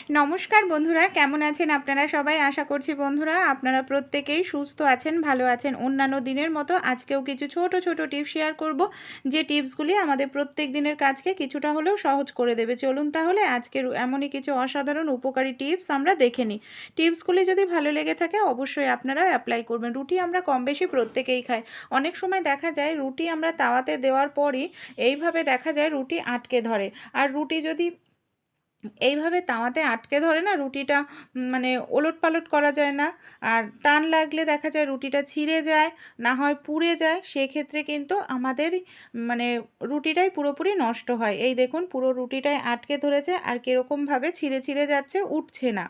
নমস্কার বন্ধুরা, কেমন আছেন আপনারা সবাই? আশা করছি বন্ধুরা আপনারা প্রত্যেকেই সুস্থ আছেন, ভালো আছেন। অন্যান্য দিনের মতো আজকেও কিছু ছোট ছোট টিপস শেয়ার করব, যে টিপসগুলি আমাদের প্রত্যেক দিনের কাজকে কিছুটা হলেও সহজ করে দেবে। চলুন তাহলে আজকের এমনই কিছু অসাধারণ উপকারী টিপস আমরা দেখে নিই। টিপসগুলি যদি ভালো লেগে থাকে অবশ্যই আপনারা অ্যাপ্লাই করবেন। রুটি আমরা কম বেশি প্রত্যেকেই খাই। অনেক সময় দেখা যায় রুটি আমরা তাওয়াতে দেওয়ার পরই এইভাবে দেখা যায় রুটি আটকে ধরে। আর রুটি যদি এইভাবে তাওয়াতে আটকে ধরে না, রুটিটা মানে ওলটপালট করা যায় না। আর টান লাগলে দেখা যায় রুটিটা ছিঁড়ে যায়, না হয় পুড়ে যায়। সেক্ষেত্রে কিন্তু আমাদের মানে রুটিটাই পুরোপুরি নষ্ট হয়। এই দেখুন পুরো রুটিটাই আটকে ধরেছে আর কীরকমভাবে ছিঁড়ে ছিঁড়ে যাচ্ছে, উঠছে না।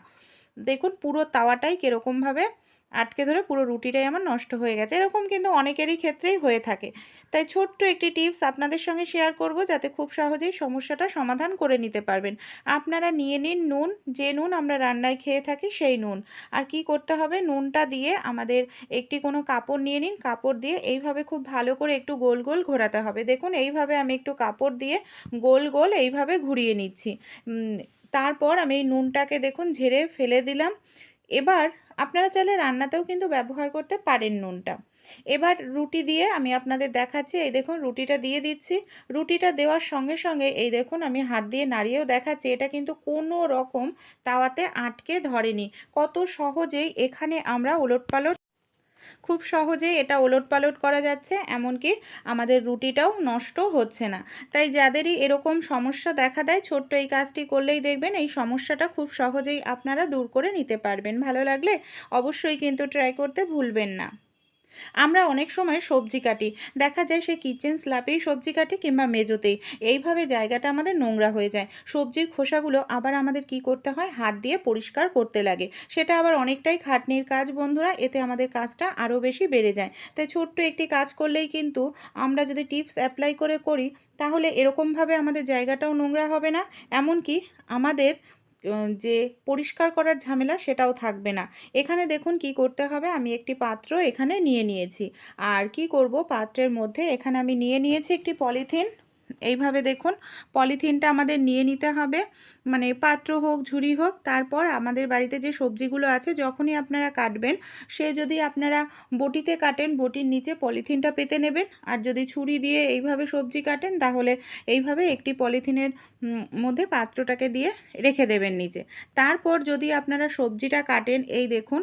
দেখুন পুরো তাওয়াটাই কীরকমভাবে আটকে ধরে পুরো রুটিটাই আমার নষ্ট হয়ে গেছে। এরকম কিন্তু অনেকেরই ক্ষেত্রেই হয়ে থাকে। তাই ছোট্ট একটি টিপস আপনাদের সঙ্গে শেয়ার করব, যাতে খুব সহজেই সমস্যাটা সমাধান করে নিতে পারবেন। আপনারা নিয়ে নিন নুন, যে নুন আমরা রান্নায় খেয়ে থাকি সেই নুন। আর কি করতে হবে, নুনটা দিয়ে আমাদের একটি কোনো কাপড় নিয়ে নিন। কাপড় দিয়ে এইভাবে খুব ভালো করে একটু গোল গোল ঘোরাতে হবে। দেখুন এইভাবে আমি একটু কাপড় দিয়ে গোল গোল এইভাবে ঘুরিয়ে নিচ্ছি। তারপর আমি এই নুনটাকে দেখুন ঝেড়ে ফেলে দিলাম। এবার আপনারা চাইলে রান্নাতেও কিন্তু ব্যবহার করতে পারেন নুনটা। এবার রুটি দিয়ে আমি আপনাদের দেখাচ্ছি। এই দেখুন রুটিটা দিয়ে দিচ্ছি। রুটিটা দেওয়ার সঙ্গে সঙ্গে এই দেখুন আমি হাত দিয়ে নাড়িয়েও দেখাচ্ছি, এটা কিন্তু কোনো রকম তাওয়াতে আটকে ধরেনি। কত সহজেই এখানে আমরা ওলটপালট, খুব সহজেই এটা ওলটপালট করা যাচ্ছে, এমনকি আমাদের রুটিটাও নষ্ট হচ্ছে না। তাই যাদেরই এরকম সমস্যা দেখা দেয়, ছোট্ট এই কাজটি করলেই দেখবেন এই সমস্যাটা খুব সহজেই আপনারা দূর করে নিতে পারবেন। ভালো লাগলে অবশ্যই কিন্তু ট্রাই করতে ভুলবেন না। আমরা অনেক সময় সবজি কাটি, দেখা যায় সে কিচেন স্ল্যাপেই সবজি কাটি কিংবা মেজোতেই। এইভাবে জায়গাটা আমাদের নোংরা হয়ে যায়। সবজির খোসাগুলো আবার আমাদের কি করতে হয়, হাত দিয়ে পরিষ্কার করতে লাগে। সেটা আবার অনেকটাই খাটনির কাজ বন্ধুরা, এতে আমাদের কাজটা আরও বেশি বেড়ে যায়। তাই ছোট্ট একটি কাজ করলেই কিন্তু আমরা যদি টিপস অ্যাপ্লাই করি তাহলে এরকমভাবে আমাদের জায়গাটাও নোংরা হবে না, এমনকি আমাদের যে পরিষ্কার করার ঝামেলা সেটাও থাকবে না। এখানে দেখুন কি করতে হবে, আমি একটি পাত্র এখানে নিয়ে নিয়েছি। আর কি করব, পাত্রের মধ্যে এখানে আমি নিয়ে নিয়েছি একটি পলিথিন। এইভাবে দেখুন পলিথিনটা আমাদের নিয়ে নিতে হবে, মানে পাত্র হোক ঝুড়ি হোক। তারপর আমাদের বাড়িতে যে সবজিগুলো আছে যখনই আপনারা কাটবেন, সে যদি আপনারা বটিতে কাটেন বটির নিচে পলিথিনটা পেতে নেবেন, আর যদি ছুরি দিয়ে এইভাবে সবজি কাটেন তাহলে এইভাবে একটি পলিথিনের মধ্যে পাত্রটাকে দিয়ে রেখে দেবেন নিচে। তারপর যদি আপনারা সবজিটা কাটেন, এই দেখুন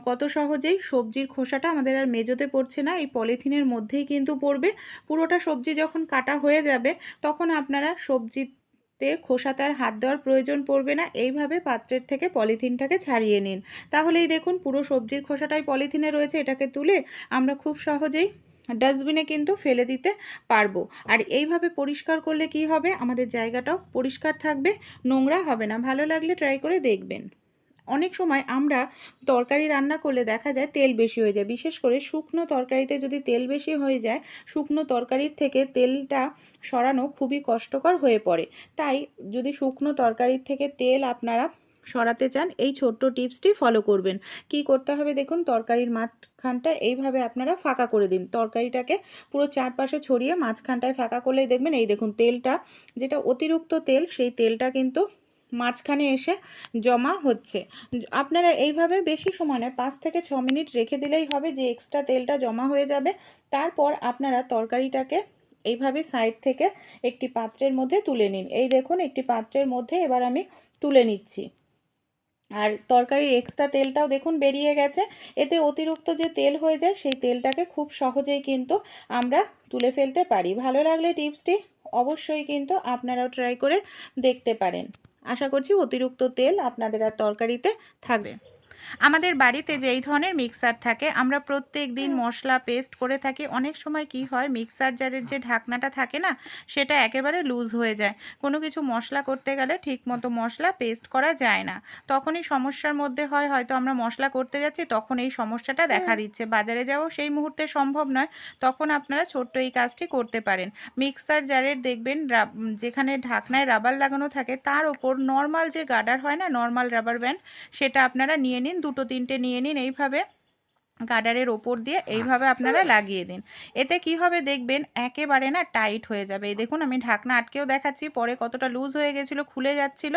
কত সহজেই সবজির খোসাটা আমাদের আর মেজোতে পড়ছে না, এই পলিথিনের মধ্যেই কিন্তু পড়বে। পুরোটা সবজি যখন কাটা হয়ে যাবে তখন আপনারা সবজিতে খোসাতে আর হাত দেওয়ার প্রয়োজন পড়বে না। এইভাবে পাত্রের থেকে পলিথিনটাকে ছাড়িয়ে নিন, তাহলেই দেখুন পুরো সবজির খোসাটাই পলিথিনে রয়েছে। এটাকে তুলে আমরা খুব সহজেই ডাস্টবিনে কিন্তু ফেলে দিতে পারবো। আর এইভাবে পরিষ্কার করলে কি হবে, আমাদের জায়গাটাও পরিষ্কার থাকবে, নোংরা হবে না। ভালো লাগলে ট্রাই করে দেখবেন। অনেক সময় আমরা তরকারি রান্না করলে দেখা যায় তেল বেশি হয়ে যায়, বিশেষ করে শুকনো তরকারিতে যদি তেল বেশি হয়ে যায়, শুকনো তরকারির থেকে তেলটা সরানো খুবই কষ্টকর হয়ে পড়ে। তাই যদি শুকনো তরকারির থেকে তেল আপনারা সরাতে চান, এই ছোট্ট টিপসটি ফলো করবেন। কি করতে হবে দেখুন, তরকারির মাঝখানটা এইভাবে আপনারা ফাঁকা করে দিন। তরকারিটাকে পুরো চারপাশে ছড়িয়ে মাঝখানটায় ফাঁকা করলেই দেখবেন এই দেখুন তেলটা, যেটা অতিরিক্ত তেল, সেই তেলটা কিন্তু মাঝখানে এসে জমা হচ্ছে। আপনারা এইভাবে বেশি সময় নয়, 5 থেকে 6 মিনিট রেখে দিলেই হবে, যে এক্সট্রা তেলটা জমা হয়ে যাবে। তারপর আপনারা তরকারিটাকে এইভাবে সাইড থেকে একটি পাত্রের মধ্যে তুলে নিন। এই দেখুন একটি পাত্রের মধ্যে এবার আমি তুলে নিচ্ছি। আর তরকারির এক্সট্রা তেলটাও দেখুন বেরিয়ে গেছে। এতে অতিরিক্ত যে তেল হয়ে যায় সেই তেলটাকে খুব সহজেই কিন্তু আমরা তুলে ফেলতে পারি। ভালো লাগলে টিপসটি অবশ্যই কিন্তু আপনারাও ট্রাই করে দেখতে পারেন। আশা করছি অতিরিক্ত তেল আপনাদের আর তরকারিতে থাকবে। আমাদের বাড়িতে যে এই ধরনের মিক্সার থাকে, আমরা প্রত্যেক দিন মশলা পেস্ট করে থাকি। অনেক সময় কি হয়, মিক্সার জারের যে ঢাকনাটা থাকে না, সেটা একেবারে লুজ হয়ে যায়। কোনো কিছু মশলা করতে গেলে ঠিকমতো মশলা পেস্ট করা যায় না। তখনই সমস্যার মধ্যে হয়, হয়তো আমরা মশলা করতে যাচ্ছি তখন এই সমস্যাটা দেখা দিচ্ছে, বাজারে যাওয়াও সেই মুহূর্তে সম্ভব নয়। তখন আপনারা ছোট্ট এই কাজটি করতে পারেন। মিক্সার জারের দেখবেন যেখানে ঢাকনায় রাবার লাগানো থাকে তার ওপর নর্মাল যে গার্ডার হয় না, নর্মাল রাবার ব্যান্ড, সেটা আপনারা নিয়ে নিন, 2-3টে নিয়ে নিন। এইভাবে গার্ডারের ওপর দিয়ে এইভাবে আপনারা লাগিয়ে দিন। এতে কি হবে দেখবেন একেবারে না টাইট হয়ে যাবে। এই দেখুন আমি ঢাকনা আটকেও দেখাচ্ছি, পরে কতটা লুজ হয়ে গেছিলো, খুলে যাচ্ছিল,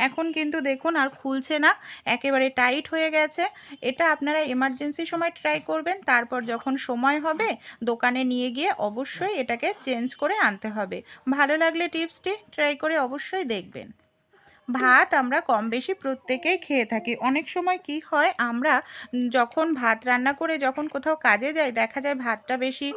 এখন কিন্তু দেখুন আর খুলছে না, একেবারে টাইট হয়ে গেছে। এটা আপনারা এমার্জেন্সি সময় ট্রাই করবেন, তারপর যখন সময় হবে দোকানে নিয়ে গিয়ে অবশ্যই এটাকে চেঞ্জ করে আনতে হবে। ভালো লাগলে টিপসটি ট্রাই করে অবশ্যই দেখবেন। ভাত আমরা কম বেশি প্রত্যেকেই খেয়ে থাকি। অনেক সময় কি হয়, আমরা যখন ভাত রান্না করে যখন কোথাও কাজে যাই, দেখা যায় ভাতটা বেশি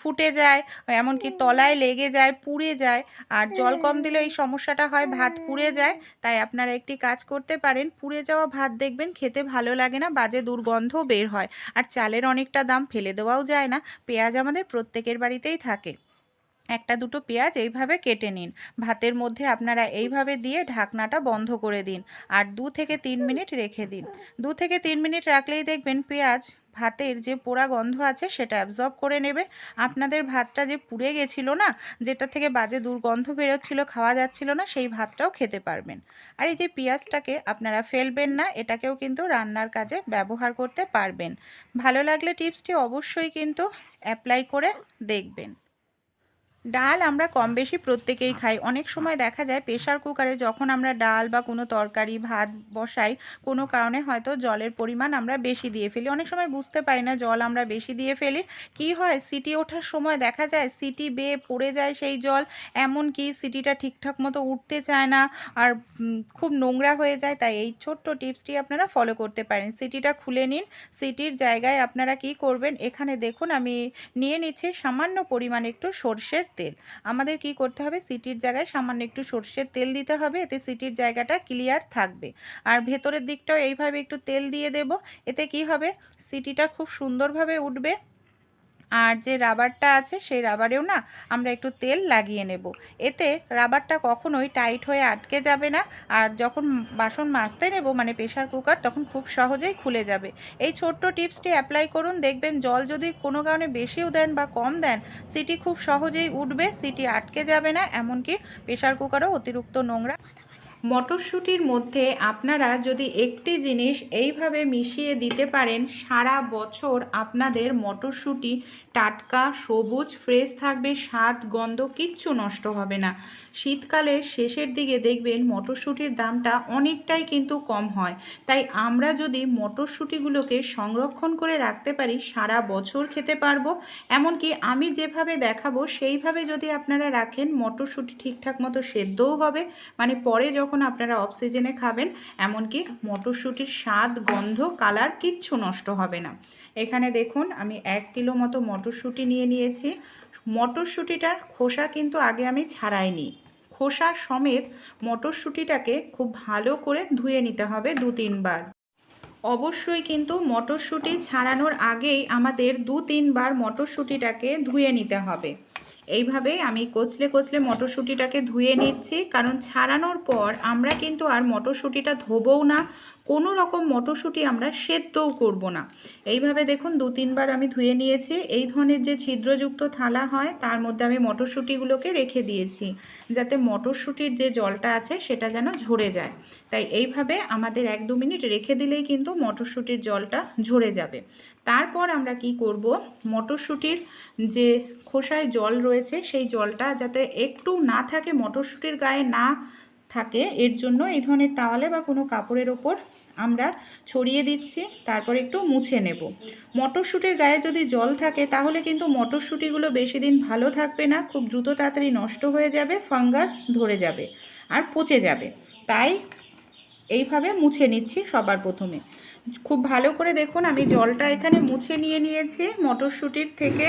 ফুটে যায়, এমনকি তলায় লেগে যায়, পুড়ে যায়। আর জল কম দিলে এই সমস্যাটা হয়, ভাত পুড়ে যায়। তাই আপনারা একটি কাজ করতে পারেন, পুড়ে যাওয়া ভাত দেখবেন খেতে ভালো লাগে না, বাজে দুর্গন্ধও বের হয়। আর চালের অনেকটা দাম, ফেলে দেওয়াও যায় না। পেঁয়াজ আমাদের প্রত্যেকের বাড়িতেই থাকে, একটা দুটো পেঁয়াজ এইভাবে কেটে নিন, ভাতের মধ্যে আপনারা এইভাবে দিয়ে ঢাকনাটা বন্ধ করে দিন আর 2 থেকে 3 মিনিট রেখে দিন। 2 থেকে 3 মিনিট রাখলেই দেখবেন পেঁয়াজ ভাতের যে পোড়া গন্ধ আছে সেটা অ্যাবজর্ব করে নেবে। আপনাদের ভাতটা যে পুড়ে গেছিলো না, যেটা থেকে বাজে দুর্গন্ধ বেরোচ্ছিল, খাওয়া যাচ্ছিল না, সেই ভাতটাও খেতে পারবেন। আর এই যে পেঁয়াজটাকে আপনারা ফেলবেন না, এটাকেও কিন্তু রান্নার কাজে ব্যবহার করতে পারবেন। ভালো লাগলে টিপসটি অবশ্যই কিন্তু অ্যাপ্লাই করে দেখবেন। ডাল আমরা কম বেশি প্রত্যেকেই খাই। অনেক সময় দেখা যায় প্রেশার কুকারে যখন আমরা ডাল বা কোনো তরকারি ভাত বসাই, কোনো কারণে হয়তো জলের পরিমাণ আমরা বেশি দিয়ে ফেলি, অনেক সময় বুঝতে পারি না জল আমরা বেশি দিয়ে ফেলি। কি হয়, সিটি ওঠার সময় দেখা যায় সিটি বেয়ে পড়ে যায় সেই জল, এমনকি সিটিটা ঠিকঠাক মতো উঠতে চায় না, আর খুব নোংরা হয়ে যায়। তাই এই ছোট্ট টিপসটি আপনারা ফলো করতে পারেন। সিটিটা খুলে নিন, সিটির জায়গায় আপনারা কি করবেন, এখানে দেখুন আমি নিয়ে নিচ্ছি সামান্য পরিমাণে একটু সর্ষের তেল। আমাদের কি করতে হবে, সিটির জায়গায় সামান্য একটু সর্ষের তেল দিতে হবে, এতে সিটির জায়গাটা ক্লিয়ার থাকবে। আর ভেতরের দিকটাও এইভাবে একটু তেল দিয়ে দেব, এতে কি হবে, সিটিটা খুব সুন্দরভাবে উঠবে। আর যে রাবারটা আছে সেই রাবারেও না আমরা একটু তেল লাগিয়ে নেব, এতে রাবারটা কখনোই টাইট হয়ে আটকে যাবে না। আর যখন বাসন মাজতে নেব মানে প্রেশার কুকার, তখন খুব সহজেই খুলে যাবে। এই ছোট্ট টিপসটি অ্যাপ্লাই করুন, দেখবেন জল যদি কোনো কারণে বেশিও দেন বা কম দেন, সিটি খুব সহজেই উঠবে, সিটি আটকে যাবে না, এমনকি প্রেশার কুকারও অতিরিক্ত নোংরা। মটরশুঁটির মধ্যে আপনারা যদি একটি জিনিস এইভাবে মিশিয়ে দিতে পারেন, সারা বছর আপনাদের মটরশুঁটি টাটকা সবুজ ফ্রেশ থাকবে, স্বাদ গন্ধ কিচ্ছু নষ্ট হবে না। শীতকালের শেষের দিকে দেখবেন মটরশুঁটির দামটা অনেকটাই কিন্তু কম হয়। তাই আমরা যদি মটরশুঁটিগুলোকে সংরক্ষণ করে রাখতে পারি, সারা বছর খেতে পারবো। এমনকি আমি যেভাবে দেখাবো সেইভাবে যদি আপনারা রাখেন, মটরশুঁটি ঠিকঠাক মতো সেদ্ধও হবে, মানে পরে যখন আপনারা অফ সিজনে খাবেন, এমনকি মটরশুঁটির স্বাদ গন্ধ কালার কিচ্ছু নষ্ট হবে না। এখানে দেখুন আমি 1 কিলো মতো মটরশুঁটি নিয়ে নিয়েছি। মটরশুঁটিটার খোসা কিন্তু আগে আমি ছাড়াইনি, খোসা সমেত মটরশুঁটিটাকে খুব ভালো করে ধুয়ে নিতে হবে 2-3 বার। অবশ্যই কিন্তু মটরশুঁটি ছাড়ানোর আগেই আমাদের 2-3 বার মটরশুঁটিটাকে ধুয়ে নিতে হবে। এইভাবেই আমি কচলে কচলে মটরশুঁটিটাকে ধুয়ে নিচ্ছি, কারণ ছাড়ানোর পর আমরা কিন্তু আর মটরশুঁটিটা ধোবও না, কোনো রকম মটরশুঁটি আমরা সেদ্ধও করব না। এইভাবে দেখুন 2-3 বার আমি ধুয়ে নিয়েছি। এই ধরনের যে ছিদ্রযুক্ত থালা হয় তার মধ্যে আমি মটরশুঁটিগুলোকে রেখে দিয়েছি, যাতে মটরশুঁটির যে জলটা আছে সেটা যেন ঝরে যায়। তাই এইভাবে আমাদের 1-2 মিনিট রেখে দিলেই কিন্তু মটরশুঁটির জলটা ঝরে যাবে। তারপর আমরা কি করব, মটরশুঁটির যে খোসায় জল রয়েছে সেই জলটা যাতে একটু না থাকে, মটরশুঁটির গায়ে না থাকে, এর জন্য এই ধরনের টাওয়ালে বা কোনো কাপড়ের ওপর আমরা ছড়িয়ে দিচ্ছি, তারপর একটু মুছে নেব। মটরশুঁটির গায়ে যদি জল থাকে তাহলে কিন্তু মটরশুঁটিগুলো বেশি দিন ভালো থাকবে না, খুব দ্রুত তাড়াতাড়ি নষ্ট হয়ে যাবে, ফাঙ্গাস ধরে যাবে আর পচে যাবে। তাই এইভাবে মুছে নিচ্ছি সবার প্রথমে। খুব ভালো করে দেখুন আমি জলটা এখানে মুছে নিয়েছি মটরশুঁটির থেকে।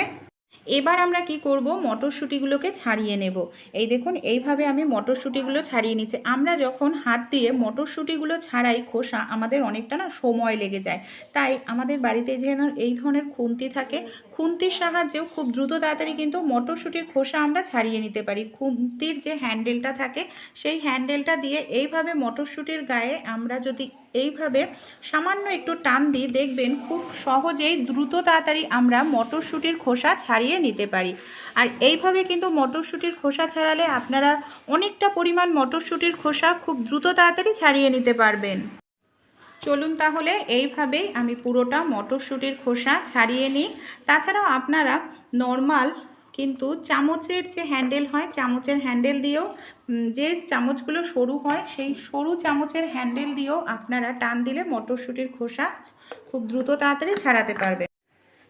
এবার আমরা কি করব, মটরশুঁটিগুলোকে ছাড়িয়ে নেব। এই দেখুন এইভাবে আমি মটরশুঁটিগুলো ছাড়িয়ে নিচ্ছি। আমরা যখন হাত দিয়ে মটরশুঁটিগুলো ছাড়াই খোসা, আমাদের অনেকটা না সময় লেগে যায়। তাই আমাদের বাড়িতে যেন এই ধরনের খুন্তি থাকে, খুন্তির সাহায্যেও খুব দ্রুত তাড়াতাড়ি কিন্তু মটরশুঁটির খোসা আমরা ছাড়িয়ে নিতে পারি। খুন্তির যে হ্যান্ডেলটা থাকে সেই হ্যান্ডেলটা দিয়ে এইভাবে মটরশুঁটির গায়ে আমরা যদি এইভাবে সামান্য একটু টান দিই, দেখবেন খুব সহজেই দ্রুত তাড়াতাড়ি আমরা মটরশুঁটির খোসা ছাড়িয়ে নিতে পারি। আর এইভাবে কিন্তু মটরশুঁটির খোসা ছাড়ালে আপনারা অনেকটা পরিমাণ মটরশুঁটির খোসা খুব দ্রুত তাড়াতাড়ি ছাড়িয়ে নিতে পারবেন। চলুন তাহলে এইভাবেই আমি পুরোটা মটরশুঁটির খোসা ছাড়িয়ে নিই। তাছাড়াও আপনারা নর্মাল কিন্তু চামচের যে হ্যান্ডেল হয়, চামচের হ্যান্ডেল দিয়েও যে চামচগুলো সরু হয় সেই সরু চামচের হ্যান্ডেল দিয়েও আপনারা টান দিলে মটরশুঁটির খোসা খুব দ্রুত তাড়াতাড়ি ছাড়াতে পারবেন।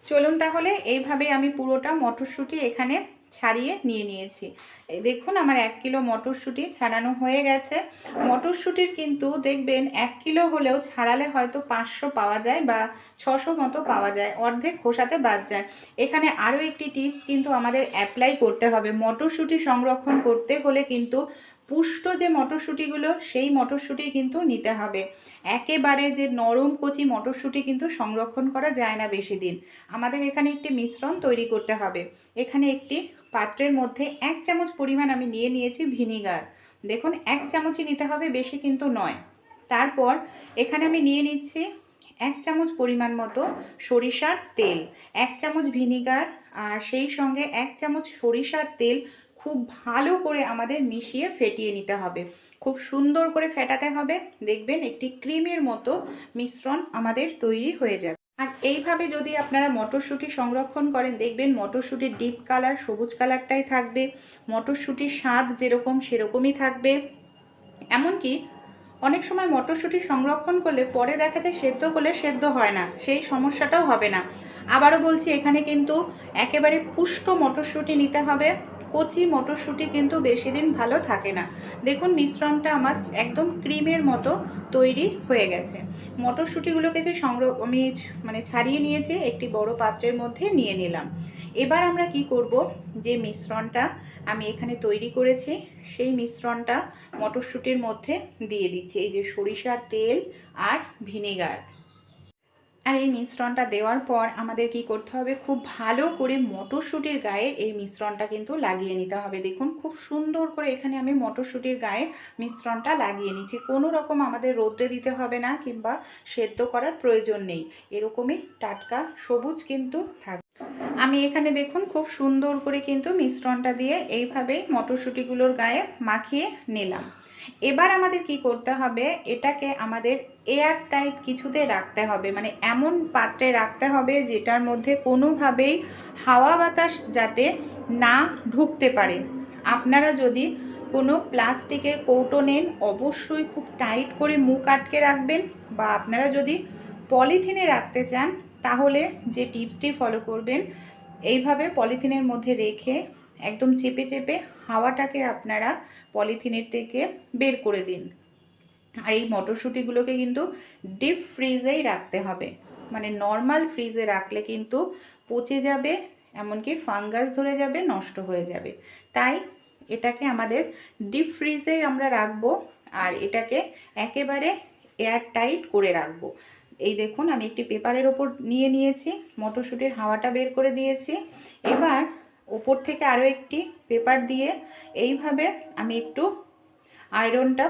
চলুন তাহলে এইভাবেই আমি পুরোটা মটরশুঁটি এখানে ছাড়িয়ে নিয়েছি। এই দেখুন আমার 1 কিলো মটরশুঁটি ছাড়ানো হয়ে গেছে। মটরশুঁটির কিন্তু দেখবেন 1 কিলো হলেও ছাড়ালে হয়তো 500 পাওয়া যায় বা 600 মতো পাওয়া যায়, অর্ধেক খোসাতে বাদ যায়। এখানে আরও একটি টিপস কিন্তু আমাদের অ্যাপ্লাই করতে হবে। মটরশুঁটি সংরক্ষণ করতে হলে কিন্তু পুষ্ট যে মটরশুঁটিগুলো সেই মটরশুঁটি কিন্তু নিতে হবে। একেবারে যে নরম কচি মটরশুঁটি কিন্তু সংরক্ষণ করা যায় না বেশি দিন। আমাদের এখানে একটি মিশ্রণ তৈরি করতে হবে। এখানে একটি পাত্রের মধ্যে 1 চামচ পরিমাণ আমি নিয়েছি ভিনিগার। দেখুন 1 চামচই নিতে হবে, বেশি কিন্তু নয়। তারপর এখানে আমি নিয়ে নিচ্ছি 1 চামচ পরিমাণ মতো সরিষার তেল, 1 চামচ ভিনিগার আর সেই সঙ্গে 1 চামচ সরিষার তেল খুব ভালো করে আমাদের মিশিয়ে ফেটিয়ে নিতে হবে। খুব সুন্দর করে ফেটাতে হবে, দেখবেন একটি ক্রিমের মতো মিশ্রণ আমাদের তৈরি হয়ে যাবে। আর এইভাবে যদি আপনারা মটরশুঁটি সংরক্ষণ করেন দেখবেন মটরশুঁটির ডিপ কালার সবুজ কালারটাই থাকবে, মটরশুঁটির স্বাদ যেরকম সেরকমই থাকবে। এমনকি অনেক সময় মটরশুঁটি সংরক্ষণ করলে পরে দেখা যায় সেদ্ধ করলে সেদ্ধ হয় না, সেই সমস্যাটাও হবে না। আবারও বলছি এখানে কিন্তু একেবারে পুষ্ট মটরশুঁটি নিতে হবে, কচি মটরশুঁটি কিন্তু বেশি দিন ভালো থাকে না। দেখুন মিশ্রণটা আমার একদম ক্রিমের মতো তৈরি হয়ে গেছে। মটরশুঁটিগুলোকে যে আমি ছাড়িয়ে নিয়েছি একটি বড় পাত্রের মধ্যে নিয়ে নিলাম। এবার আমরা কি করব, যে মিশ্রণটা আমি এখানে তৈরি করেছি সেই মিশ্রণটা মটরশুঁটির মধ্যে দিয়ে দিচ্ছি। এই যে সরিষার তেল আর ভিনেগার, আর এই মিশ্রণটা দেওয়ার পর আমাদের কি করতে হবে, খুব ভালো করে মটরশুঁটির গায়ে এই মিশ্রণটা কিন্তু লাগিয়ে নিতে হবে। দেখুন খুব সুন্দর করে এখানে আমি মটরশুঁটির গায়ে মিশ্রণটা লাগিয়ে নিচ্ছি। কোনো রকম আমাদের রোদ্রে দিতে হবে না কিংবা সেদ্ধ করার প্রয়োজন নেই, এরকমই টাটকা সবুজ কিন্তু থাকবে। আমি এখানে দেখুন খুব সুন্দর করে কিন্তু মিশ্রণটা দিয়ে এইভাবেই মটরশুঁটিগুলোর গায়ে মাখিয়ে নিলাম। এবার আমাদের কি করতে হবে, এটাকে আমাদের এয়ার টাইট কিছুতে রাখতে হবে, মানে এমন পাত্রে রাখতে হবে যেটার মধ্যে কোনোভাবেই হাওয়া বাতাস যাতে না ঢুকতে পারে। আপনারা যদি কোনো প্লাস্টিকের কৌটো নেন অবশ্যই খুব টাইট করে মুখ আটকে রাখবেন, বা আপনারা যদি পলিথিনে রাখতে চান তাহলে যে টিপসটি ফলো করবেন, এইভাবে পলিথিনের মধ্যে রেখে একদম চেপে চেপে হাওয়াটাকে আপনারা পলিথিনের থেকে বের করে দিন। আর এই মটরশুঁটিগুলোকে কিন্তু ডিপ ফ্রিজেই রাখতে হবে, মানে নর্মাল ফ্রিজে রাখলে কিন্তু পচে যাবে, এমনকি ফাঙ্গাস ধরে যাবে, নষ্ট হয়ে যাবে। তাই এটাকে আমাদের ডিপ ফ্রিজেই আমরা রাখবো আর এটাকে একেবারে এয়ার টাইট করে রাখবো। এই দেখুন আমি একটি পেপারের ওপর নিয়েছি, মটরশুঁটির হাওয়াটা বের করে দিয়েছি। এবার ওপর থেকে আরও একটি পেপার দিয়ে এইভাবে আমি একটু আয়রনটা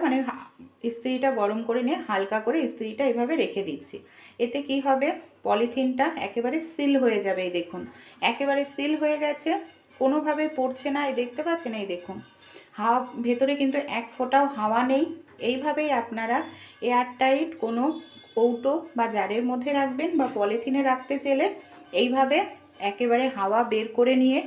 ইস্ত্রিটা গরম করে নিয়ে হালকা করে ইস্ত্রিটা এইভাবে রেখে দিচ্ছি। এতে কি হবে, পলিথিনটা একেবারে সিল হয়ে যাবে। এই দেখুন একেবারে সিল হয়ে গেছে, কোনোভাবে পড়ছে না। এই দেখতে পাচ্ছেন, এই দেখুন হাওয়া ভেতরে কিন্তু এক ফোঁটাও হাওয়া নেই। এইভাবেই আপনারা এয়ারটাইট কোনো কৌটো বা জারের মধ্যে রাখবেন, বা পলিথিনে রাখতে চাইলে এইভাবে একেবারে হাওয়া বের করে নিয়ে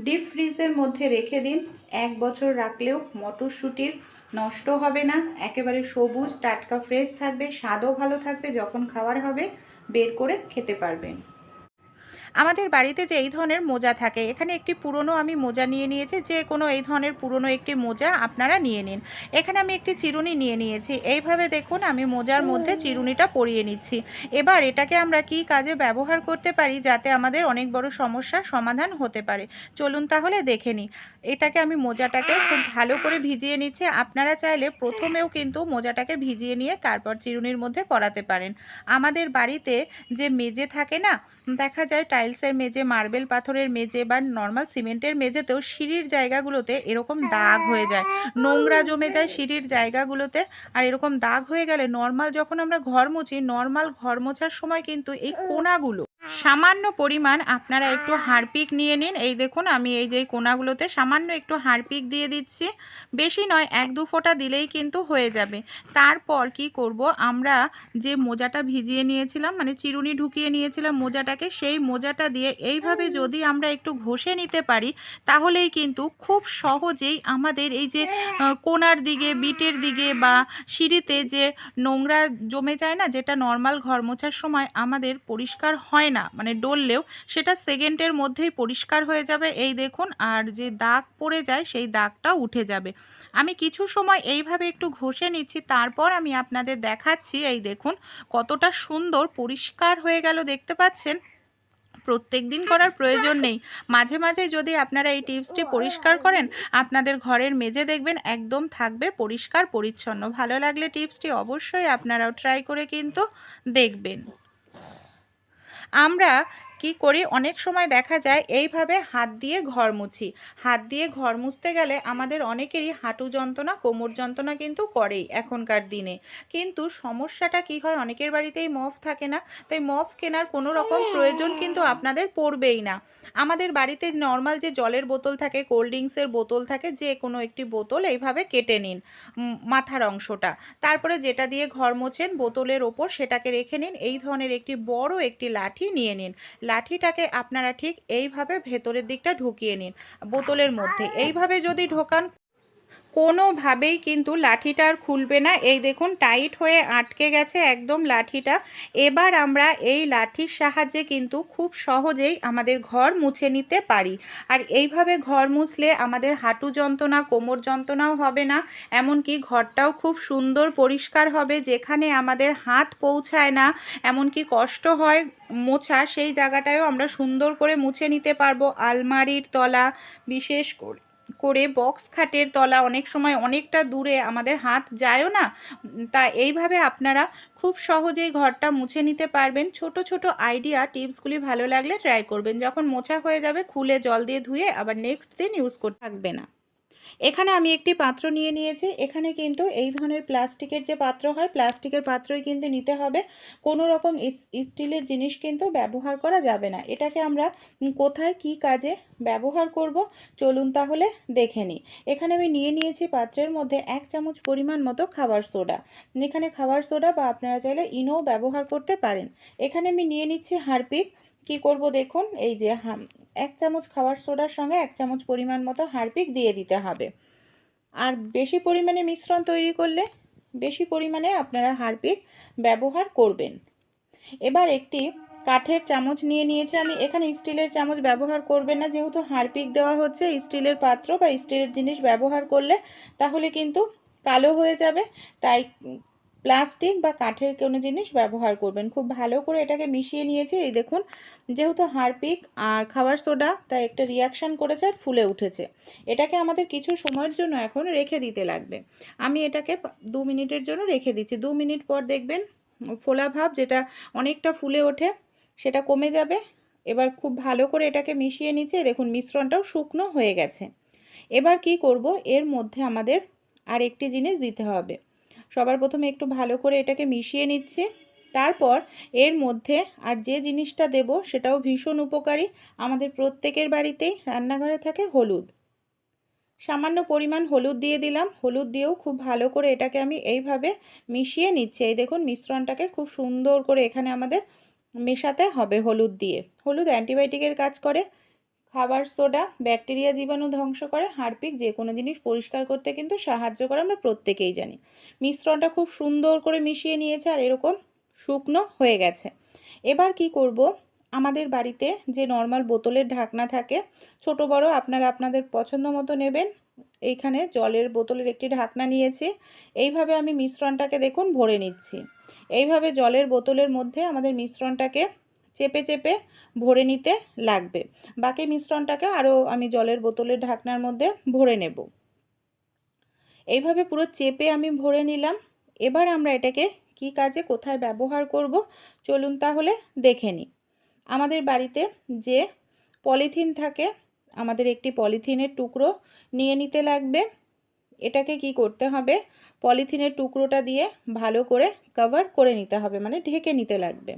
ডিপ ফ্রিজের মধ্যে রেখে দিন। 1 বছর রাখলেও মটরশুঁটির নষ্ট হবে না, একেবারে সবুজ টাটকা ফ্রেশ থাকবে, স্বাদও ভালো থাকবে, যখন খাওয়ার হবে বের করে খেতে পারবেন। আমাদের বাড়িতে যে এই ধরনের মোজা থাকে, এখানে একটি পুরনো আমি মোজা নিয়ে নিয়েছি, যে কোনো এই ধরনের পুরনো একটি মোজা আপনারা নিয়ে নিন। এখানে আমি একটি চিরুনি নিয়ে নিয়েছি, এইভাবে দেখুন আমি মোজার মধ্যে চিরুনিটা পরিয়ে নিচ্ছি। এবার এটাকে আমরা কি কাজে ব্যবহার করতে পারি যাতে আমাদের অনেক বড় সমস্যার সমাধান হতে পারে, চলুন তাহলে দেখে নিই। এটাকে আমি মোজাটাকে খুব ভালো করে ভিজিয়ে নিচ্ছি। আপনারা চাইলে প্রথমেও কিন্তু মোজাটাকে ভিজিয়ে নিয়ে তারপর চিরুনির মধ্যে পরাতে পারেন। আমাদের বাড়িতে যে মেজে থাকে না, দেখা যায় টাইলসের মেজে, মার্বেল পাথরের মেজে বা নর্মাল সিমেন্টের মেঝেতেও সিঁড়ির জায়গাগুলোতে এরকম দাগ হয়ে যায়, নোংরা জমে যায় সিঁড়ির জায়গাগুলোতে। আর এরকম দাগ হয়ে গেলে নর্মাল যখন আমরা ঘর মুছি, নর্মাল ঘর মোছার সময় কিন্তু এই কোনাগুলো সামান্য পরিমাণ আপনারা একটু হারপিক নিয়ে নিন। এই দেখুন আমি এই যে কোনাগুলোতে সামান্য একটু হারপিক দিয়ে দিচ্ছি, বেশি নয়, 1-2 ফোঁটা দিলেই কিন্তু হয়ে যাবে। তারপর কি করব, আমরা যে মোজাটা ভিজিয়ে নিয়েছিলাম, মানে চিরুনি ঢুকিয়ে নিয়েছিলাম মোজাটাকে, সেই মোজাটা দিয়ে এইভাবে যদি আমরা একটু ঘষে নিতে পারি, তাহলেই কিন্তু খুব সহজেই আমাদের এই যে কোণার দিকে, বিটের দিকে বা সিঁড়িতে যে নোংরা জমে যায় না, যেটা নর্মাল ঘর মোছার সময় আমাদের পরিষ্কার হয় না, মানে ডললেও সেটা সেকেন্ডের মধ্যেই পরিষ্কার হয়ে যাবে। এই দেখুন, আর যে দাগ পড়ে যায় সেই দাগটা উঠে যাবে। আমি কিছু সময় এইভাবে একটু ঘষে নিচ্ছি, তারপর আমি আপনাদের দেখাচ্ছি। এই দেখুন কতটা সুন্দর পরিষ্কার হয়ে গেল, দেখতে পাচ্ছেন। প্রত্যেক দিন করার প্রয়োজন নেই, মাঝে মাঝে যদি আপনারা এই টিপসটি পরিষ্কার করেন, আপনাদের ঘরের মেঝে দেখবেন একদম থাকবে পরিষ্কার পরিচ্ছন্ন। ভালো লাগলে টিপসটি অবশ্যই আপনারাও ট্রাই করে কিন্তু দেখবেন। আমরা কি করি, অনেক সময় দেখা যায় এইভাবে হাত দিয়ে ঘর মুছি। হাত দিয়ে ঘর মুছতে গেলে আমাদের অনেকেরই হাঁটু যন্ত্রণা, কোমর যন্ত্রণা কিন্তু করেই এখনকার দিনে। কিন্তু সমস্যাটা কি হয়, অনেকের বাড়িতেই মফ থাকে না, তাই মফ কেনার কোনো রকম প্রয়োজন কিন্তু আপনাদের পড়বেই না। আমাদের বাড়িতে নর্মাল যে জলের বোতল থাকে, কোল্ড ড্রিঙ্কসের বোতল থাকে, যে কোনো একটি বোতল এইভাবে কেটে নিন মাথার অংশটা। তারপরে যেটা দিয়ে ঘর মোছেন বোতলের ওপর সেটাকে রেখে নিন। এই ধরনের একটি বড় একটি লাঠি নিয়ে নিন। লাঠিটাকে আপনারা ঠিক এইভাবে ভেতরের দিকটা ঢুকিয়ে নিন বোতলের মধ্যে। এইভাবে যদি ঢোকান, কোনোভাবেই কিন্তু লাঠিটা আর খুলবে না। এই দেখুন টাইট হয়ে আটকে গেছে একদম লাঠিটা। এবার আমরা এই লাঠির সাহায্যে কিন্তু খুব সহজেই আমাদের ঘর মুছে নিতে পারি। আর এইভাবে ঘর মুছলে আমাদের হাঁটু যন্ত্রণা, কোমর যন্ত্রণাও হবে না, এমনকি ঘরটাও খুব সুন্দর পরিষ্কার হবে। যেখানে আমাদের হাত পৌঁছায় না, এমনকি কষ্ট হয় মোছা, সেই জায়গাটায়ও আমরা সুন্দর করে মুছে নিতে পারবো। আলমারির তলা, বিশেষ করে বক্স খাটের তলা, অনেক সময় অনেকটা দূরে আমাদের হাত যায়ও না, তা এইভাবে আপনারা খুব সহজেই ঘরটা মুছে নিতে পারবেন। ছোট ছোট আইডিয়া টিপসগুলি ভালো লাগলে ট্রাই করবেন। যখন মোছা হয়ে যাবে খুলে জল দিয়ে ধুয়ে আবার নেক্সট দিন ইউজ করতে থাকবে না। এখানে আমি একটি পাত্র নিয়ে নিয়েছি। এখানে কিন্তু এই ধরনের প্লাস্টিকের যে পাত্র হয়, প্লাস্টিকের পাত্রই কিন্তু নিতে হবে। কোনো রকম স্টিলের জিনিস কিন্তু ব্যবহার করা যাবে না। এটাকে আমরা কোথায় কি কাজে ব্যবহার করব চলুন তাহলে দেখে নিই। এখানে আমি নিয়ে নিয়েছি পাত্রের মধ্যে 1 চামচ পরিমাণ মতো খাবার সোডা। এখানে খাবার সোডা বা আপনারা চাইলে ইনো ব্যবহার করতে পারেন। এখানে আমি নিয়ে নিচ্ছি হারপিক। কি করব দেখুন, এই যে 1 চামচ খাবার সোডার সঙ্গে 1 চামচ পরিমাণ মতো হারপিক দিয়ে দিতে হবে। আর বেশি পরিমাণে মিশ্রণ তৈরি করলে বেশি পরিমাণে আপনারা হারপিক ব্যবহার করবেন। এবার একটি কাঠের চামচ নিয়ে নিয়েছি আমি। এখানে স্টিলের চামচ ব্যবহার করবেন না, যেহেতু হারপিক দেওয়া হচ্ছে। স্টিলের পাত্র বা স্টিলের জিনিস ব্যবহার করলে তাহলে কিন্তু কালো হয়ে যাবে, তাই প্লাস্টিক বা কাঠের কোনো জিনিস ব্যবহার করবেন। খুব ভালো করে এটাকে মিশিয়ে নিয়েছি। এই দেখুন, যেহেতু হারপিক আর খাবার সোডা, তাই একটা রিয়াকশান করেছে আর ফুলে উঠেছে। এটাকে আমাদের কিছু সময়ের জন্য এখন রেখে দিতে লাগবে। আমি এটাকে 2 মিনিটের জন্য রেখে দিচ্ছি। 2 মিনিট পর দেখবেন ফোলা ভাব, যেটা অনেকটা ফুলে ওঠে, সেটা কমে যাবে। এবার খুব ভালো করে এটাকে মিশিয়ে নিচ্ছে। দেখুন মিশ্রণটাও শুকনো হয়ে গেছে। এবার কি করব, এর মধ্যে আমাদের আর একটি জিনিস দিতে হবে। সবার প্রথমে একটু ভালো করে এটাকে মিশিয়ে নিচ্ছি। তারপর এর মধ্যে আর যে জিনিসটা দেব সেটাও ভীষণ উপকারী। আমাদের প্রত্যেকের বাড়িতেই রান্নাঘরে থাকে হলুদ। সামান্য পরিমাণ হলুদ দিয়ে দিলাম। হলুদ দিয়েও খুব ভালো করে এটাকে আমি এইভাবে মিশিয়ে নিচ্ছি। এই দেখুন মিশ্রণটাকে খুব সুন্দর করে এখানে আমাদের মেশাতে হবে হলুদ দিয়ে। হলুদ অ্যান্টিবায়োটিকের কাজ করে, খাবার সোডা ব্যাকটেরিয়া জীবাণু ধ্বংস করে, হারপিক যে কোনো জিনিস পরিষ্কার করতে কিন্তু সাহায্য করে, আমরা প্রত্যেকেই জানি। মিশ্রণটা খুব সুন্দর করে মিশিয়ে নিয়েছে আর এরকম শুকনো হয়ে গেছে। এবার কি করব, আমাদের বাড়িতে যে নর্মাল বোতলের ঢাকনা থাকে, ছোট বড় আপনারা আপনাদের পছন্দ মতো নেবেন। এইখানে জলের বোতলের একটি ঢাকনা নিয়েছি। এইভাবে আমি মিশ্রণটাকে দেখুন ভরে নিচ্ছি। এইভাবে জলের বোতলের মধ্যে আমাদের মিশ্রণটাকে চেপে চেপে ভরে নিতে লাগবে। বাকি মিশ্রণটাকে আরও আমি জলের বোতলের ঢাকনার মধ্যে ভরে নেব। এইভাবে পুরো চেপে আমি ভরে নিলাম। এবার আমরা এটাকে কি কাজে কোথায় ব্যবহার করব চলুন তাহলে দেখে নিই। আমাদের বাড়িতে যে পলিথিন থাকে, আমাদের একটি পলিথিনের টুকরো নিয়ে নিতে লাগবে। এটাকে কি করতে হবে, পলিথিনের টুকরোটা দিয়ে ভালো করে কভার করে নিতে হবে, মানে ঢেকে নিতে লাগবে।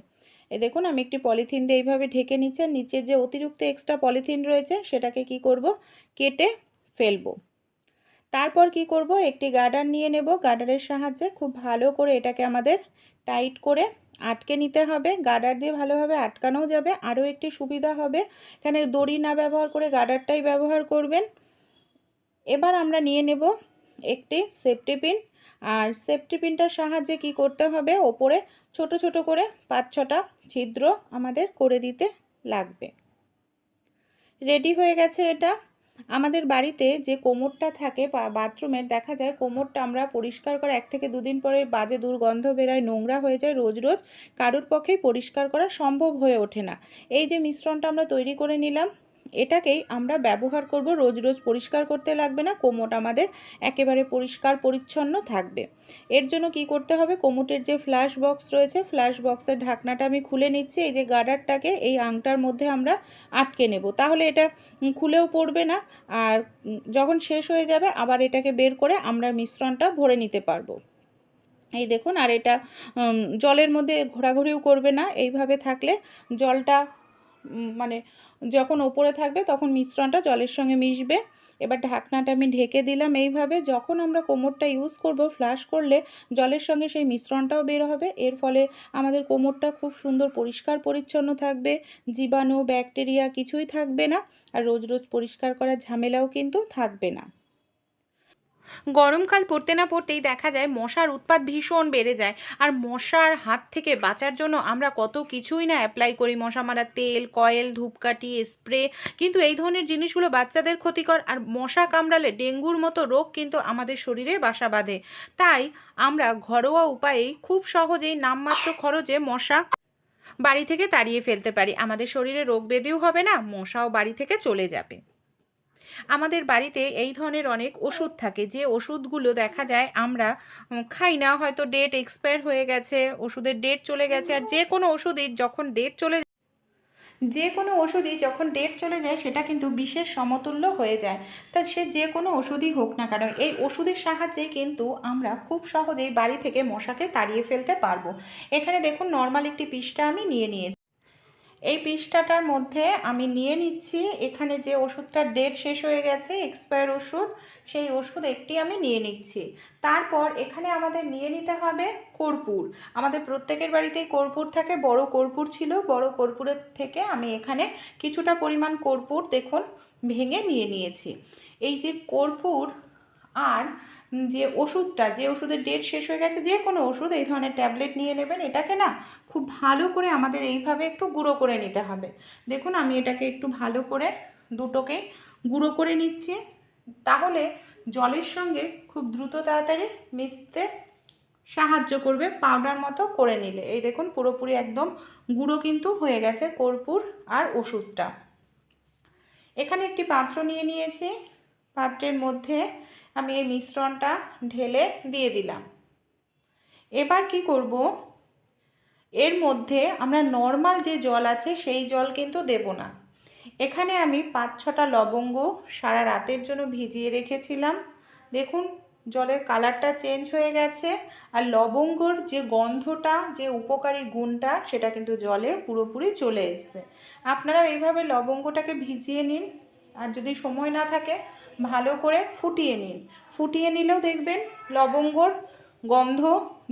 এই দেখুন আমি একটি পলিথিন দিয়ে এইভাবে ঢেকে নিচ্ছি, আর নিচের যে অতিরিক্ত এক্সট্রা পলিথিন রয়েছে সেটাকে কি করব, কেটে ফেলবো। তারপর কি করব, একটি গার্ডার নিয়ে নেব, গার্ডারের সাহায্যে খুব ভালো করে এটাকে আমাদের টাইট করে আটকে নিতে হবে। গার্ডার দিয়ে ভালোভাবে আটকানোও যাবে, আরও একটি সুবিধা হবে, এখানে দড়ি না ব্যবহার করে গার্ডারটাই ব্যবহার করবেন। এবার আমরা নিয়ে নেব একটি সেফটি পিন, আর সেফটি পিনটার সাহায্যে কি করতে হবে, ওপরে ছোট ছোট করে 5-6টা ছিদ্র আমাদের করে দিতে লাগবে। রেডি হয়ে গেছে এটা। আমাদের বাড়িতে যে কোমরটা থাকে বাথরুমের, দেখা যায় কোমরটা আমরা পরিষ্কার করা 1 থেকে 2 দিন পরে বাজে দুর্গন্ধ বেরোয়, নোংরা হয়ে যায়, রোজ রোজ কারোর পক্ষেই পরিষ্কার করা সম্ভব হয়ে ওঠে না। এই যে মিশ্রণটা আমরা তৈরি করে নিলাম, এটাকেই আমরা ব্যবহার করব, রোজ রোজ পরিষ্কার করতে লাগবে না, কোমর আমাদের একেবারে পরিষ্কার পরিচ্ছন্ন থাকবে। এর জন্য কি করতে হবে, কোমরের যে ফ্ল্যাশ বক্স রয়েছে, ফ্ল্যাশ বক্সের ঢাকনাটা আমি খুলে নিচ্ছি, এই যে গার্ডারটাকে এই আংটার মধ্যে আমরা আটকে নেব, তাহলে এটা খুলেও পড়বে না। আর যখন শেষ হয়ে যাবে আবার এটাকে বের করে আমরা মিশ্রণটা ভরে নিতে পারবো। এই দেখুন, আর এটা জলের মধ্যে ঘোরাঘুরিও করবে না, এইভাবে থাকলে জলটা মানে যখন ওপরে থাকবে তখন মিশ্রণটা জলের সঙ্গে মিশবে। এবার ঢাকনাটা আমি ঢেকে দিলাম এইভাবে, যখন আমরা কোমরটা ইউজ করব ফ্লাশ করলে জলের সঙ্গে সেই মিশ্রণটাও বের হবে, এর ফলে আমাদের কোমরটা খুব সুন্দর পরিষ্কার পরিচ্ছন্ন থাকবে, জীবাণু ব্যাকটেরিয়া কিছুই থাকবে না, আর রোজ রোজ পরিষ্কার করার ঝামেলাও কিন্তু থাকবে না। গরমকাল পড়তে না পড়তেই দেখা যায় মশার উৎপাত ভীষণ বেড়ে যায়, আর মশার হাত থেকে বাঁচার জন্য আমরা কত কিছুই না অ্যাপ্লাই করি, মশা মারা তেল, কয়েল, ধূপকাঠি, স্প্রে, কিন্তু এই ধরনের জিনিসগুলো বাচ্চাদের ক্ষতিকর, আর মশা কামড়ালে ডেঙ্গুর মতো রোগ কিন্তু আমাদের শরীরে বাসা বাঁধে। তাই আমরা ঘরোয়া উপায়েই খুব সহজেই নামমাত্র খরচে মশা বাড়ি থেকে তাড়িয়ে ফেলতে পারি, আমাদের শরীরে রোগ ব্যাধিও হবে না, মশাও বাড়ি থেকে চলে যাবে। আমাদের বাড়িতে এই ধরনের অনেক ওষুধ থাকে, যে ওষুধগুলো দেখা যায় আমরা খাই না, হয়তো ডেট এক্সপায়ার হয়ে গেছে, ওষুধের ডেট চলে গেছে, আর যে কোনো ওষুধই যখন ডেট চলে যায় সেটা কিন্তু বিষের সমতুল্য হয়ে যায়। তা সে যে কোনো ওষুধই হোক না কেন, এই ওষুধের সাহায্যে কিন্তু আমরা খুব সহজেই বাড়ি থেকে মশাকে তাড়িয়ে ফেলতে পারবো। এখানে দেখুন নর্মাল একটি পিসটা আমি নিয়ে নিয়েছি, এই পিসটাটার মধ্যে আমি নিয়ে নিচ্ছি, এখানে যে ওষুধটার ডেট শেষ হয়ে গেছে, এক্সপায়ার ওষুধ, সেই ওষুধ একটি আমি নিয়ে নিচ্ছি। তারপর এখানে আমাদের নিয়ে নিতে হবে কর্পূর। আমাদের প্রত্যেকের বাড়িতেই কর্পূর থাকে, বড় কর্পূর ছিল, বড় কর্পূরের থেকে আমি এখানে কিছুটা পরিমাণ কর্পূর দেখুন ভেঙে নিয়ে নিয়েছি। এই যে কর্পূর আর যে ওষুধের ডেট শেষ হয়ে গেছে, যে কোনো ওষুধ এই ধরনের ট্যাবলেট নিয়ে নেবেন, এটাকে না খুব ভালো করে আমাদের এইভাবে একটু গুঁড়ো করে নিতে হবে। দেখুন আমি এটাকে একটু ভালো করে দুটোকেই গুঁড়ো করে নিচ্ছি, তাহলে জলের সঙ্গে খুব দ্রুত তাড়াতাড়ি মিশতে সাহায্য করবে, পাউডার মতো করে নিলে। এই দেখুন পুরোপুরি একদম গুঁড়ো কিন্তু হয়ে গেছে কর্পূর আর ওষুধটা। এখানে একটি পাত্র নিয়ে নিয়েছি, পাত্রের মধ্যে আমি এই মিশ্রণটা ঢেলে দিয়ে দিলাম। এবার কি করব, এর মধ্যে আমরা নর্মাল যে জল আছে সেই জল কিন্তু দেব না, এখানে আমি 5-6টা লবঙ্গ সারা রাতের জন্য ভিজিয়ে রেখেছিলাম। দেখুন জলের কালারটা চেঞ্জ হয়ে গেছে, আর লবঙ্গর যে গন্ধটা, যে উপকারী গুণটা, সেটা কিন্তু জলে পুরোপুরি চলে এসেছে। আপনারা এইভাবে লবঙ্গটাকে ভিজিয়ে নিন, আর যদি সময় না থাকে ভালো করে ফুটিয়ে নিন, ফুটিয়ে নিলেও দেখবেন লবঙ্গর গন্ধ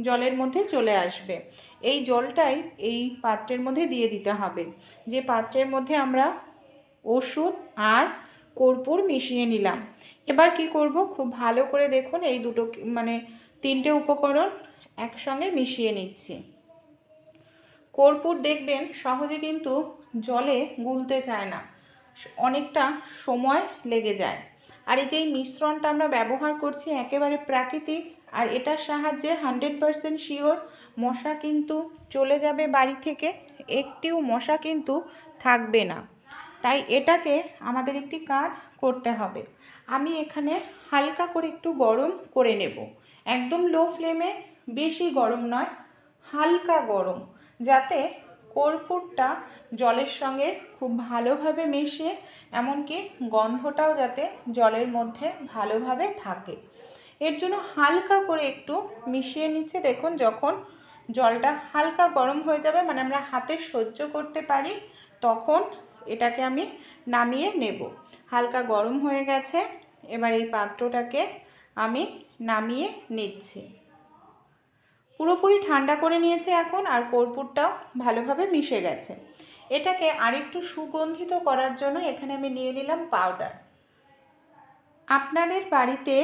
জলের মধ্যে চলে আসবে। এই জলটাই এই পাত্রের মধ্যে দিয়ে দিতে হবে, যে পাত্রের মধ্যে আমরা ওষুধ আর কর্পূর মিশিয়ে নিলাম। এবার কি করব, খুব ভালো করে দেখুন এই দুটো মানে 3টে উপকরণ একসঙ্গে মিশিয়ে নিচ্ছি। কর্পূর দেখবেন সহজে কিন্তু জলে গুলতে চায় না, অনেকটা সময় লেগে যায়, আর এই যে মিশ্রণটা আমরা ব্যবহার করছি একেবারে প্রাকৃতিক, আর এটার সাহায্যে 100% শিওর মশা কিন্তু চলে যাবে বাড়ি থেকে, একটিও মশা কিন্তু থাকবে না। তাই এটাকে আমাদের একটি কাজ করতে হবে, আমি এখানে হালকা করে একটু গরম করে নেব, একদম লো ফ্লেমে, বেশি গরম নয়, হালকা গরম, যাতে কর্পূরটা জলের সঙ্গে খুব ভালোভাবে মেশে, এমনকি গন্ধটাও যাতে জলের মধ্যে ভালোভাবে থাকে। এর জন্য হালকা করে একটু মিশিয়ে নিচ্ছে। দেখুন যখন জলটা হালকা গরম হয়ে যাবে, মানে আমরা হাতে সহ্য করতে পারি, তখন এটাকে আমি নামিয়ে নেব। হালকা গরম হয়ে গেছে, এবার এই পাত্রটাকে আমি নামিয়ে নিচ্ছি। পুরোপুরি ঠান্ডা করে নিয়েছে এখন, আর কর্পূরটাও ভালোভাবে মিশে গেছে। এটাকে আরেকটু সুগন্ধিত করার জন্য এখানে আমি নিয়ে নিলাম পাউডার। আপনাদের বাড়িতে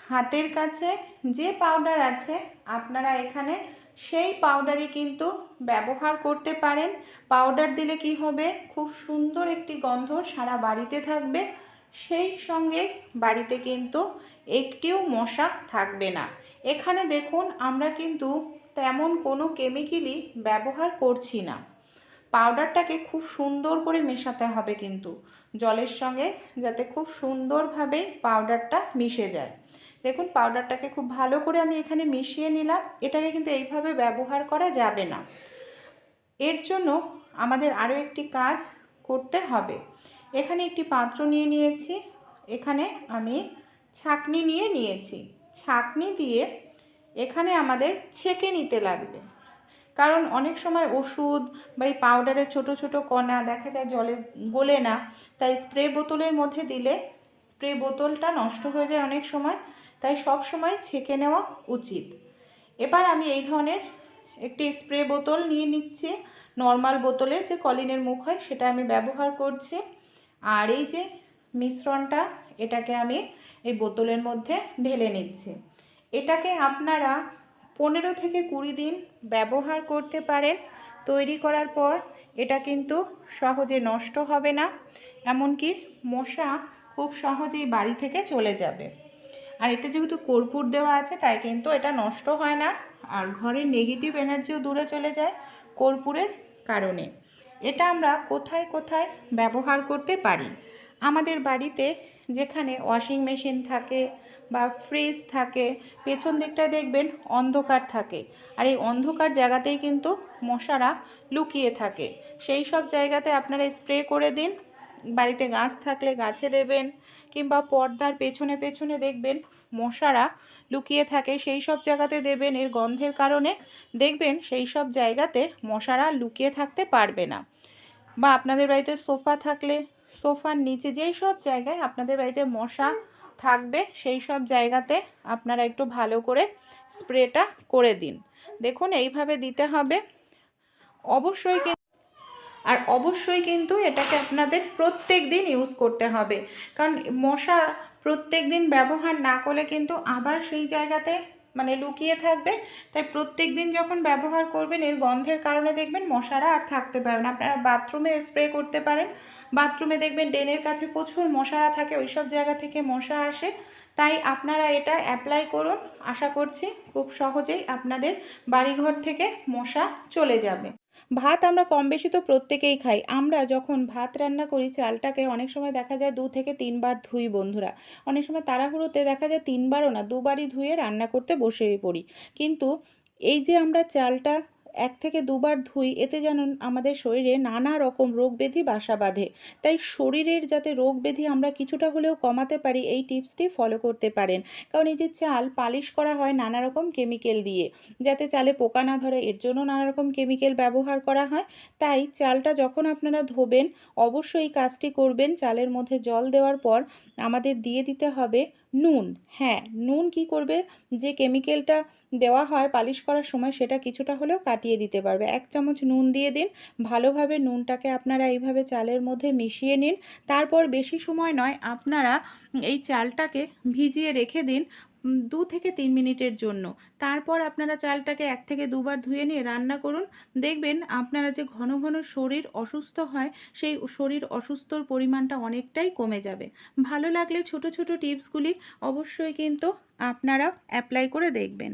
হাতের কাছে যে পাউডার আছে আপনারা এখানে সেই পাউডারই কিন্তু ব্যবহার করতে পারেন। পাউডার দিলে কি হবে, খুব সুন্দর একটি গন্ধ সারা বাড়িতে থাকবে, সেই সঙ্গে বাড়িতে কিন্তু একটিও মশা থাকবে না। এখানে দেখুন আমরা কিন্তু তেমন কোনো কেমিক্যালই ব্যবহার করছি না। পাউডারটাকে খুব সুন্দর করে মেশাতে হবে কিন্তু জলের সঙ্গে, যাতে খুব সুন্দরভাবে পাউডারটা মিশে যায়। দেখুন পাউডারটাকে খুব ভালো করে আমি এখানে মিশিয়ে নিলাম। এটাকে কিন্তু এইভাবে ব্যবহার করা যাবে না। এর জন্য আমাদের আরও একটি কাজ করতে হবে। এখানে একটি পাত্র নিয়ে নিয়েছি, এখানে আমি ছাঁকনি নিয়ে নিয়েছি। ছাঁকনি দিয়ে এখানে আমাদের ছেঁকে নিতে লাগবে, কারণ অনেক সময় ওষুধ বা এই পাউডারের ছোটো ছোটো কণা দেখা যায় জলে গলে না, তাই স্প্রে বোতলের মধ্যে দিলে স্প্রে বোতলটা নষ্ট হয়ে যায় অনেক সময়, তাই সব সময় ছেঁকে নেওয়া উচিত। এবার আমি এই ধরনের একটি স্প্রে বোতল নিয়ে নিচ্ছি, নর্মাল বোতলের যে কলিনের মুখ হয় সেটা আমি ব্যবহার করছি। আর এই যে মিশ্রণটা, এটাকে আমি এই বোতলের মধ্যে ঢেলে নিচ্ছি। এটাকে আপনারা 15 থেকে 20 দিন ব্যবহার করতে পারেন। তৈরি করার পর এটা কিন্তু সহজে নষ্ট হবে না, এমনকি মশা খুব সহজেই বাড়ি থেকে চলে যাবে। আর এটা যেহেতু কর্পূর দেওয়া আছে তাই কিন্তু এটা নষ্ট হয় না, আর ঘরের নেগেটিভ এনার্জিও দূরে চলে যায় কর্পূরের কারণে। এটা আমরা কোথায় কোথায় ব্যবহার করতে পারি? আমাদের বাড়িতে যেখানে ওয়াশিং মেশিন থাকে বা ফ্রিজ থাকে, পেছন দিকটায় দেখবেন অন্ধকার থাকে, আর এই অন্ধকার জায়গাতেই কিন্তু মশারা লুকিয়ে থাকে। সেই সব জায়গাতে আপনারা স্প্রে করে দিন। বাড়িতে গাছ থাকলে গাছে দেবেন, কিংবা পর্দার পেছনে পেছনে দেখবেন মশারা লুকিয়ে থাকে, সেই সব জায়গাতে দেবেন। এর গন্ধের কারণে দেখবেন সেই সব জায়গাতে মশারা লুকিয়ে থাকতে পারবে না। বা আপনাদের বাড়িতে সোফা থাকলে সোফার নিচে যেই সব জায়গায় আপনাদের বাড়িতে মশা থাকবে সেই সব জায়গাতে আপনারা একটু ভালো করে স্প্রেটা করে দিন। দেখুন এইভাবে দিতে হবে। অবশ্যই কিন্তু এটাকে আপনাদের প্রত্যেক দিন ইউজ করতে হবে, কারণ মশা প্রত্যেক দিন ব্যবহার না করলে কিন্তু আবার সেই জায়গাতে মানে লুকিয়ে থাকবে। তাই প্রত্যেক দিন যখন ব্যবহার করবেন এর গন্ধের কারণে দেখবেন মশারা আর থাকতে পারবে না। আপনারা বাথরুমে স্প্রে করতে পারেন, বাথরুমে দেখবেন ড্রেনের কাছে প্রচুর মশারা থাকে, ওই সব জায়গা থেকে মশা আসে। তাই আপনারা এটা অ্যাপ্লাই করুন, আশা করছি খুব সহজেই আপনাদের বাড়িঘর থেকে মশা চলে যাবে। ভাত আমরা কম বেশি তো প্রত্যেকেই খাই। আমরা যখন ভাত রান্না করি চালটাকে অনেক সময় দেখা যায় 2 থেকে 3 বার ধুই বন্ধুরা। অনেক সময় তাড়াহুড়োতে দেখা যায় 3 বারও না 2 বারই ধুয়ে রান্না করতে বসেই পড়ি। কিন্তু এই যে আমরা চালটা 1 থেকে 2 বার ধুই, এতে যেন আমাদের শরীরে নানা রকম রোগ ব্যাধি বাসা বাঁধে। তাই শরীরের যাতে রোগ ব্যাধি আমরা কিছুটা হলেও কমাতে পারি, এই টিপসটি ফলো করতে পারেন। কারণ এই যে চাল পালিশ করা হয় নানা রকম কেমিক্যাল দিয়ে, যাতে চালে পোকা না ধরে এর জন্য নানা রকম কেমিক্যাল ব্যবহার করা হয়। তাই চালটা যখন আপনারা ধোবেন অবশ্যই এই কাজটি করবেন। চালের মধ্যে জল দেওয়ার পর আমাদের দিয়ে দিতে হবে নুন। হ্যাঁ, নুন কি করবে, যে কেমিক্যালটা দেওয়া হয় পালিশ করার সময় সেটা কিছুটা হলেও কাটিয়ে দিতে পারবে। 1 চামচ নুন দিয়ে দিন। ভালোভাবে নুনটাকে আপনারা এইভাবে চালের মধ্যে মিশিয়ে নিন। তারপর বেশি সময় নয়, আপনারা এই চালটাকে ভিজিয়ে রেখে দিন 2 থেকে 3 মিনিটের জন্য। তারপর আপনারা চালটাকে 1 থেকে 2 বার ধুয়ে নিয়ে রান্না করুন। দেখবেন আপনারা যে ঘন ঘন শরীর অসুস্থ হয়, সেই শরীর অসুস্থর পরিমাণটা অনেকটাই কমে যাবে। ভালো লাগলে ছোট ছোট টিপসগুলি অবশ্যই কিন্তু আপনারা অ্যাপ্লাই করে দেখবেন।